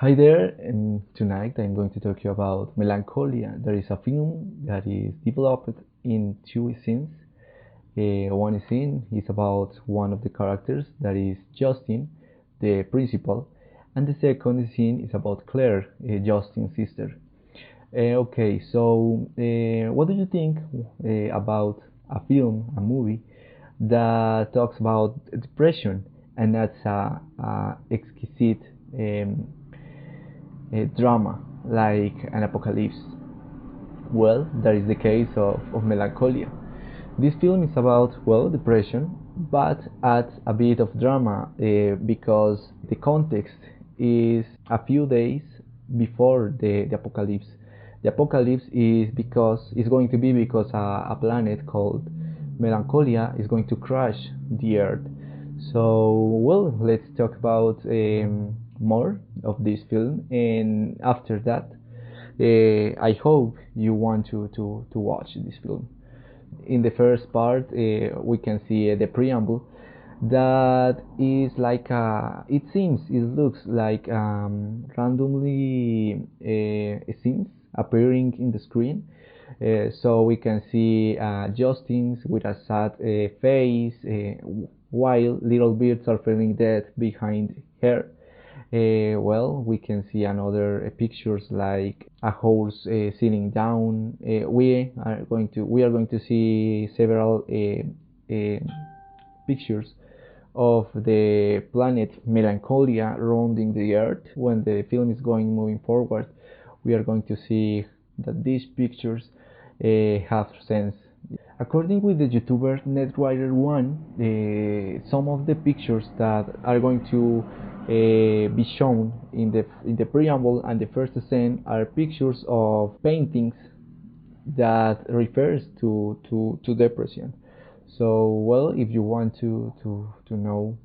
Hi there, and tonight I'm going to talk to you about Melancholia. There is a film that is developed in two scenes. One scene is about one of the characters, that is Justin, the principal, and the second scene is about Claire, Justin's sister. What do you think about a film, a movie that talks about depression and that's a exquisite drama like an apocalypse? Well, that is the case of Melancholia. This film is about, well, depression, but adds a bit of drama because the context is a few days before the apocalypse. The apocalypse is going to be because a planet called Melancholia is going to crash the Earth. So, well, let's talk about more of this film, and after that, I hope you want to watch this film. In the first part, we can see the preamble that is like it looks like randomly scenes appearing in the screen. So we can see Justin's with a sad face, while little birds are feeling dead behind her. Well, we can see another pictures like a horse sitting down. We are going to see several pictures of the planet Melancholia rounding the Earth. When the film is moving forward, we are going to see that these pictures have sense. According with the YouTuber Netrider One, some of the pictures that are going to be shown in the preamble and the first scene are pictures of paintings that refers to depression. So, well, if you want to know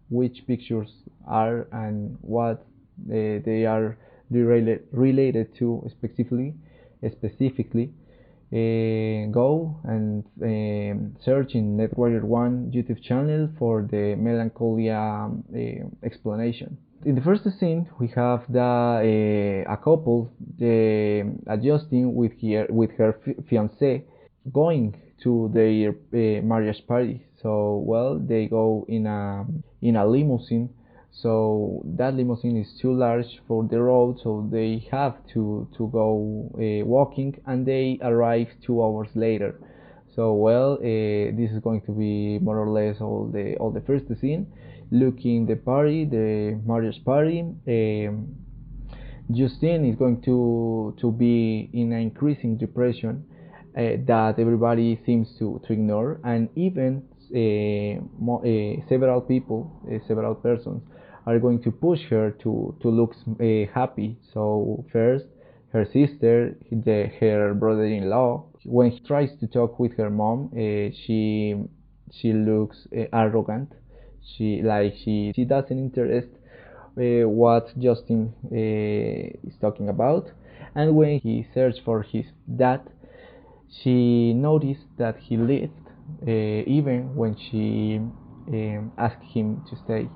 which pictures are and what they are related to specifically, go and search in Networker One YouTube channel for the Melancholia explanation. In the first scene, we have a couple adjusting with her fiance going to their marriage party. So, well, they go in a limousine. So that limousine is too large for the road, so they have to go walking, and they arrive 2 hours later. So, well, this is going to be more or less all the first scene. Looking the marriage party. Justin is going to be in an increasing depression that everybody seems to ignore, and even several people, several persons, are going to push her to look happy. So first, her sister, her brother-in-law, when he tries to talk with her mom, she looks arrogant. She doesn't interest what Justin is talking about. And when he searched for his dad, she noticed that he left even when she asked him to stay.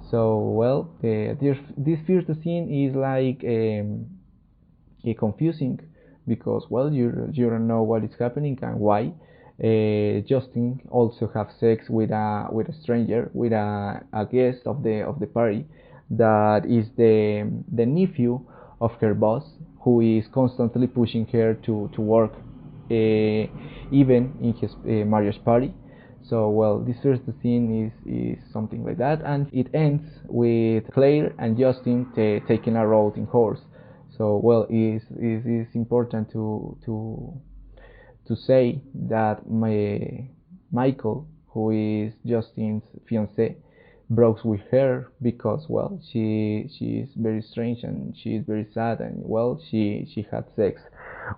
So, well, this first scene is like confusing because, well, you don't know what is happening and why. Justin also have sex with a stranger, with a guest of the party that is the nephew of her boss, who is constantly pushing her to work, even in his marriage party. So, well, this first scene is something like that, and it ends with Claire and Justin taking a road in horse. So, well, it is important to say that Michael, who is Justin's fiance, broke with her because, well, she is very strange and she is very sad, and, well, she had sex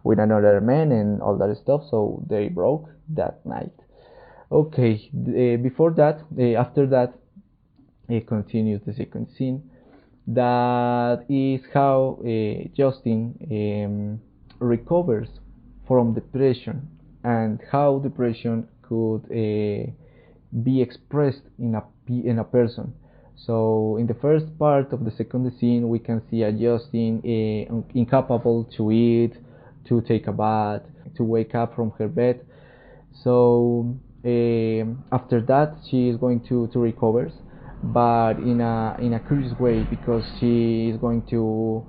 with another man and all that stuff, so they broke that night. Okay, before that, after that, it continues the second scene. That is how Justin recovers from depression, and how depression could be expressed in a person. So in the first part of the second scene, we can see a Justin incapable to eat, to take a bath, to wake up from her bed. So after that, she is going to recover, but in a curious way, because she is going to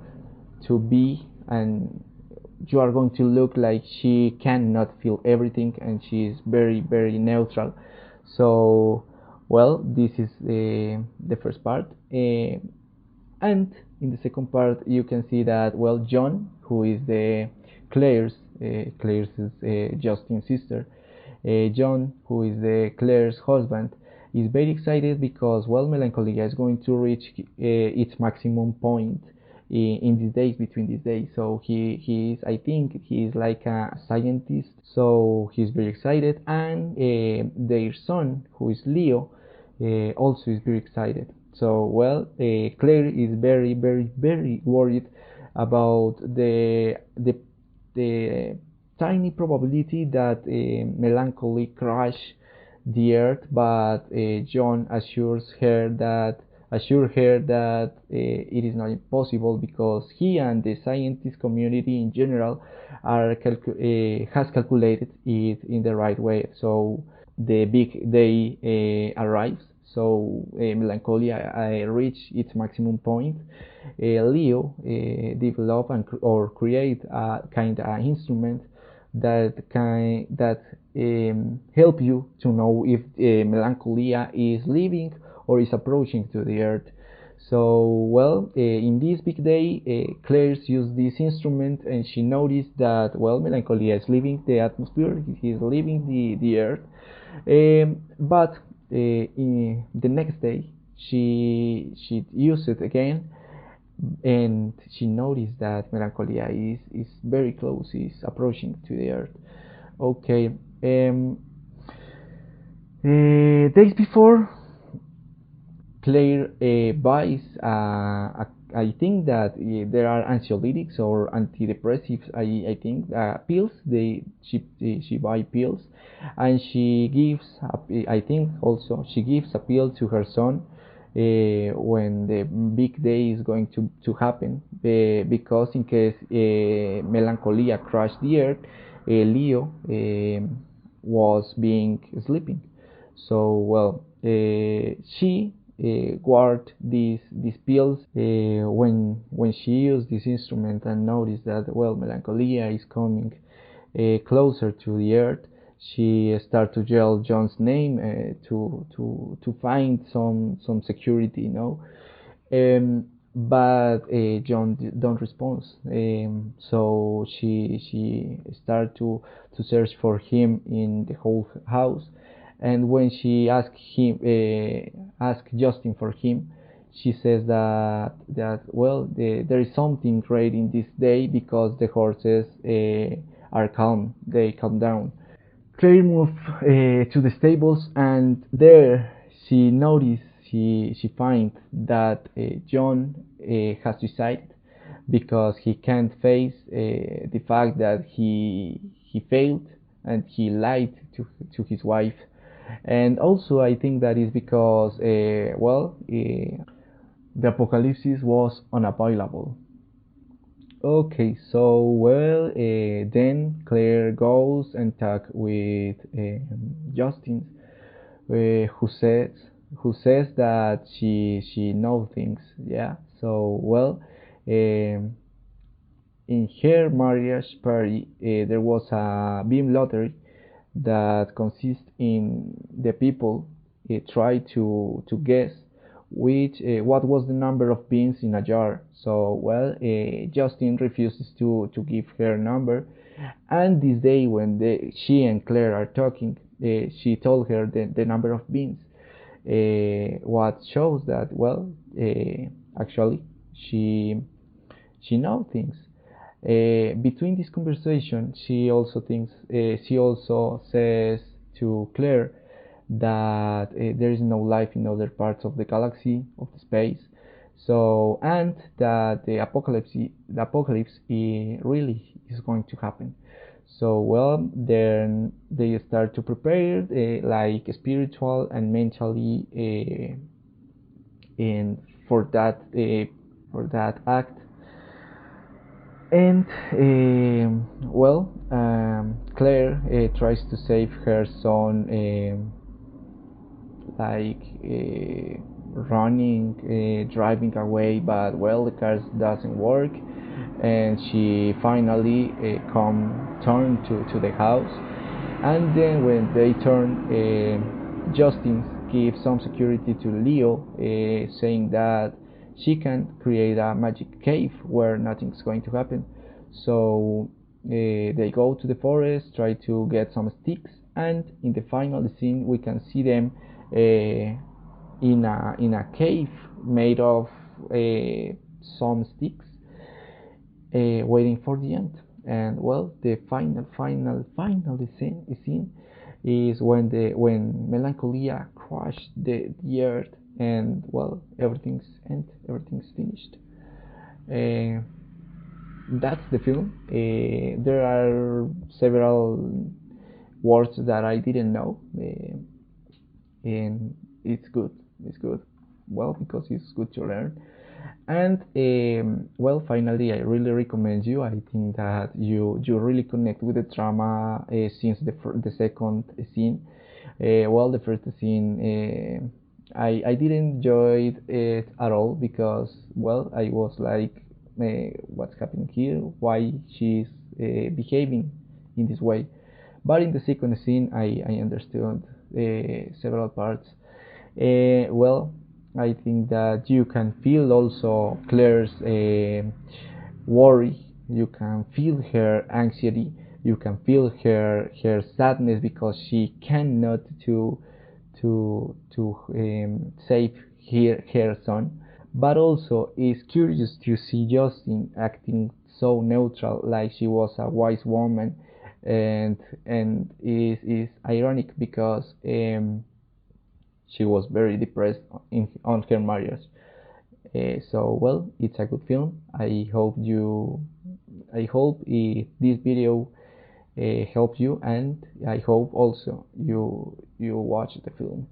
be, and you are going to look like she cannot feel everything, and she is very very neutral. So well, this is the first part, and in the second part you can see that, well, John, who is the Claire's is Justin's sister, John, who is the Claire's husband, is very excited because, well, Melancholia is going to reach its maximum point in these days, between these days. So he is, I think he is like a scientist, so he's very excited, and their son, who is Leo, also is very excited. So well, Claire is very very very worried about the tiny probability that Melancholy crash the earth, but John assures her that it is not impossible, because he and the scientist community in general has calculated it in the right way. So the big day arrives. So Melancholia reach its maximum point. Leo develop or create a kind of instrument that help you to know if Melancholia is leaving or is approaching to the earth. So well, in this big day, Claire used this instrument, and she noticed that, well, Melancholia is leaving the atmosphere, he is leaving the earth, but in the next day she used it again, and she noticed that Melancholia is very close, is approaching to the earth. Okay, days before, Claire buys I think that there are anxiolytics or antidepressives. I think pills. She buy pills, and she gives. I think also she gives a pill to her son when the big day is going to happen, because in case Melancholia crashed the earth, Leo was being sleeping. So well, she guard these pills when she used this instrument and noticed that, well, Melancholia is coming closer to the earth. She start to yell John's name to find some security, but John don't respond. So she start to search for him in the whole house, and when she asked Justin for him, she says that well, there is something great in this day, because the horses are calm, they calm down. Claire moved to the stables, and there she finds that John has suicided, because he can't face the fact that he failed and he lied to his wife. And also I think that is because the apocalypse was unavoidable. Okay, so well, then Claire goes and talk with Justin, who says that she knows things. Yeah. So well, um, in her marriage party, there was a beam lottery that consists in the people try to guess which what was the number of beans in a jar. So well, Justin refuses to give her number, and this day when she and Claire are talking, she told her the number of beans, what shows that, well, actually she she knows things. Between this conversation, she also says to Claire that there is no life in other parts of the galaxy, of the space. So, and that the apocalypse really is going to happen. So well, then they start to prepare, like spiritual and mentally and for that act. And Claire tries to save her son, like running, driving away, but well, the car doesn't work, and she finally turn to the house. And then when they turn, Justin gives some security to Leo, saying that she can create a magic cave where nothing's going to happen. So they go to the forest, try to get some sticks, and in the final scene we can see them in a cave made of some sticks, waiting for the end. And well, the final scene is when Melancholia crushed the earth, and well, everything's finished. Uh, that's the film. There are several words that I didn't know, and it's good. It's good. Well, because it's good to learn. And well, finally, I really recommend you. I think that you really connect with the drama since the second scene. Well, the first scene, I didn't enjoy it at all because well, I was like, what's happening here? Why she's behaving in this way? But in the second scene, I understood several parts. Well, I think that you can feel also Claire's worry. You can feel her anxiety. You can feel her sadness because she cannot to save her son. But also, it's curious to see Justin acting so neutral, like she was a wise woman, and is ironic because she was very depressed on her marriage. So well, it's a good film. I hope this video helped you, and I hope also you watch the film.